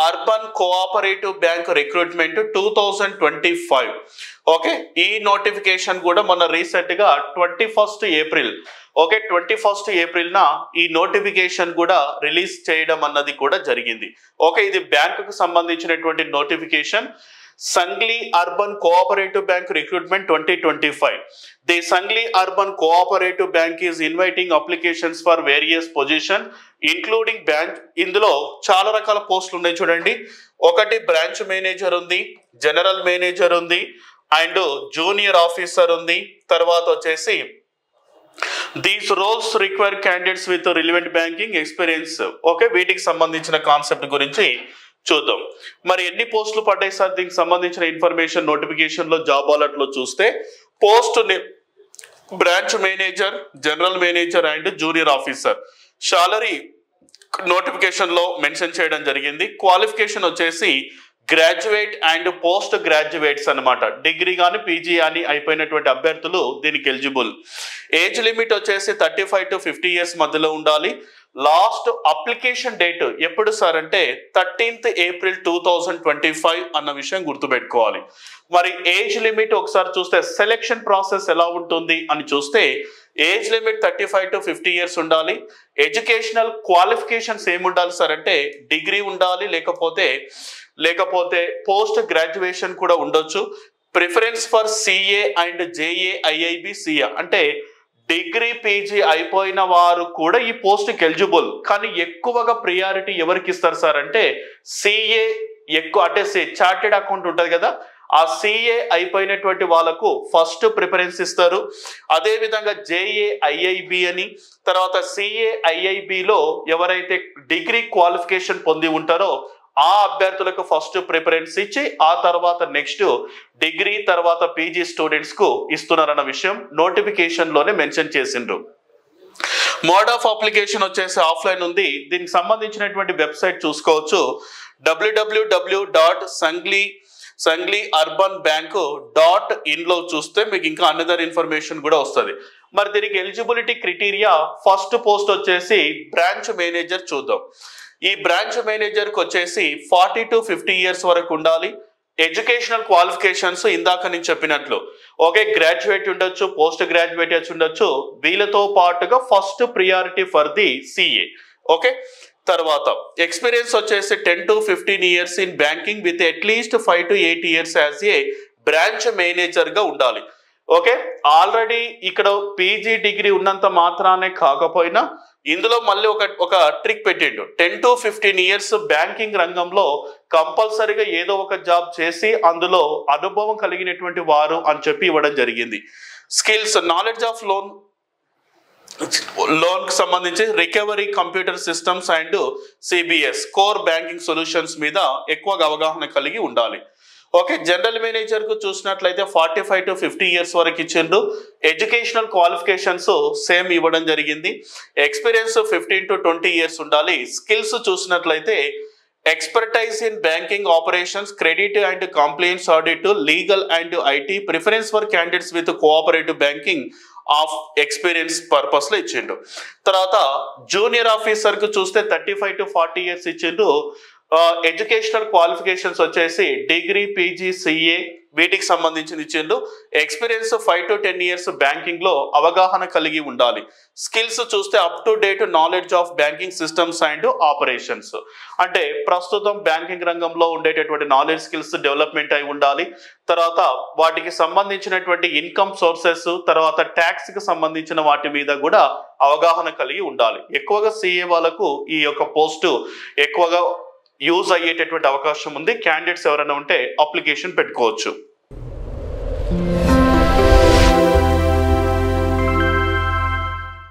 Urban cooperative bank recruitment 2025. Okay, ఈ notification కూడా మొన్న రీసెంట్ గా 21 ఏప్రిల్, ఓకే 21 ఏప్రిల్ న ఈ నోటిఫికేషన్ కూడా రిలీజ్ చేయడం అన్నది కూడా జరిగింది. ఓకే, ఇది బ్యాంకుకు సంబంధించినటువంటి notification. Sangli Urban Cooperative Bank Recruitment 2025. The Sangli Urban Cooperative Bank is inviting applications for various positions, including branch. ఇందులో చాలా రకాల పోస్టులు ఉన్నాయి చూడండి. ఒకటి బ్రాంచ్ మేనేజర్ ఉంది, జనరల్ మేనేజర్ ఉంది, అండ్ జూనియర్ ఆఫీసర్ ఉంది. తర్వాత వచ్చేసి these roles require candidates with relevant banking experience. Okay, వీటికి సంబంధించిన కాన్సెప్ట్ గురించి చూద్దాం. మరి ఎన్ని పోస్టులు పడ్డాయి సార్? దీనికి సంబంధించిన ఇన్ఫర్మేషన్ నోటిఫికేషన్ లో జాబ్ అలర్ట్ లో చూస్తే post branch manager, general manager and junior officer. Salary notification లో మెన్షన్ చేయడం జరిగింది. క్వాలిఫికేషన్ వచ్చేసి గ్రాడ్యుయేట్ అండ్ పోస్ట్ గ్రాడ్యుయేట్స్ అన్నమాట. డిగ్రీ కానీ పీజీ కానీ అయిపోయినటువంటి అభ్యర్థులు దీనికి ఎలిజిబుల్. ఏజ్ లిమిట్ వచ్చేసి 35 to 50 years మధ్యలో ఉండాలి. లాస్ట్ అప్లికేషన్ డేట్ ఎప్పుడు సార్ అంటే 13th April 2025 అన్న విషయం గుర్తుపెట్టుకోవాలి. మరి ఏజ్ లిమిట్ ఒకసారి చూస్తే సెలెక్షన్ ప్రాసెస్ ఎలా ఉంటుంది అని చూస్తే ఏజ్ లిమిట్ 35 to 50 years ఉండాలి. ఎడ్యుకేషనల్ క్వాలిఫికేషన్స్ ఏమి ఉండాలి సార్ అంటే డిగ్రీ ఉండాలి, లేకపోతే పోస్ట్ గ్రాడ్యుయేషన్ కూడా ఉండొచ్చు. Preference for CA and JAIIB CA అంటే డిగ్రీ పీజీ అయిపోయిన వారు కూడా ఈ పోస్ట్కి ఎలిజిబుల్. కానీ ఎక్కువగా ప్రియారిటీ ఎవరికి ఇస్తారు సార్ అంటే సిఏ ఎక్కువ, అంటే చార్టెడ్ అకౌంట్ ఉంటుంది కదా, ఆ సిఏ అయిపోయినటువంటి వాళ్ళకు ఫస్ట్ ప్రిఫరెన్స్ ఇస్తారు. అదే విధంగా జేఏ ఐఐబి అని, తర్వాత సిఏ ఐఐబిలో ఎవరైతే డిగ్రీ క్వాలిఫికేషన్ పొంది ఉంటారో ఆ అభ్యర్థులకు ఫస్ట్ ప్రిఫరెన్స్ ఇచ్చి ఆ తర్వాత నెక్స్ట్ డిగ్రీ తర్వాత పీజీ స్టూడెంట్స్ కు ఇస్తున్నారన్న విషయం నోటిఫికేషన్ లోనే మెన్షన్ చేసిండ్రు. మోడ్ ఆఫ్ అప్లికేషన్ వచ్చేసి ఆఫ్లైన్ ఉంది. దీనికి సంబంధించినటువంటి వెబ్సైట్ చూసుకోవచ్చు. www.sangliurbanbank.in లో చూస్తే మీకు ఇంకా అనదర్ ఇన్ఫర్మేషన్ కూడా వస్తుంది. మరి దీనికి ఎలిజిబిలిటీ క్రైటీరియా ఫస్ట్ పోస్ట్ వచ్చేసి బ్రాంచ్ మేనేజర్ చూద్దాం. ఈ బ్రాంచ్ మేనేజర్కి వచ్చేసి 40 to 50 years వరకు ఉండాలి. ఎడ్యుకేషనల్ క్వాలిఫికేషన్స్ ఇందాక నేను చెప్పినట్లు ఓకే గ్రాడ్యుయేట్ ఉండొచ్చు, పోస్ట్ గ్రాడ్యుయేట్ ఉండొచ్చు. వీళ్ళతో పాటుగా first priority for the CA. Okay, తర్వాత ఎక్స్పీరియన్స్ వచ్చేసి 10 to 15 years in banking with at least 5 to 8 years as a branch manager గా ఉండాలి. ఓకే, ఆల్రెడీ ఇక్కడ పీజీ డిగ్రీ ఉన్నంత మాత్రానే కాకపోయినా ఇందులో మళ్ళీ ఒక ట్రిక్ పెట్టిండు. 10 to 15 years బ్యాంకింగ్ రంగంలో కంపల్సరీగా ఏదో ఒక జాబ్ చేసి అందులో అనుభవం కలిగినటువంటి వారు అని చెప్పి ఇవ్వడం జరిగింది. స్కిల్స్ నాలెడ్జ్ ఆఫ్ లోన్ కి సంబంధించి recovery computer systems and CBS core banking solutions మీద ఎక్కువగా అవగాహన కలిగి ఉండాలి. ఓకే, జనరల్ మేనేజర్ కు చూసినట్లయితే 45 to 50 years వరకు ఇచ్చిండ్రు. ఎడ్యుకేషనల్ క్వాలిఫికేషన్స్ సేమ్ ఇవ్వడం జరిగింది. ఎక్స్పీరియన్స్ 15 to 20 years ఉండాలి. స్కిల్స్ చూసినట్లయితే expertise in banking operations, credit and complains audit, legal and IT. Preference for candidates with cooperative banking of experience purpose లో ఇచ్చిండు. తర్వాత జూనియర్ ఆఫీసర్ కు చూస్తే 35 to 40 years ఇచ్చిండు. ఎడ్యుకేషనల్ క్వాలిఫికేషన్స్ వచ్చేసి డిగ్రీ పీజీ సిఏ వీటికి సంబంధించి ఇచ్చిండు. ఎక్స్పీరియన్స్ 5 to 10 years బ్యాంకింగ్ లో అవగాహన కలిగి ఉండాలి. స్కిల్స్ చూస్తే up to date knowledge of banking systems and operations అంటే ప్రస్తుతం బ్యాంకింగ్ రంగంలో ఉండేటటువంటి నాలెడ్జ్ స్కిల్స్ డెవలప్మెంట్ అయి ఉండాలి. తర్వాత వాటికి సంబంధించినటువంటి ఇన్కమ్ సోర్సెస్, తర్వాత ట్యాక్స్ కి సంబంధించిన వాటి మీద కూడా అవగాహన కలిగి ఉండాలి. ఎక్కువగా సిఏ వాళ్ళకు ఈ యొక్క పోస్టు ఎక్కువగా యూజ్ అయ్యేటటువంటి అవకాశం ఉంది. క్యాండిడేట్స్ ఎవరైనా ఉంటే అప్లికేషన్ పెట్టుకోవచ్చు.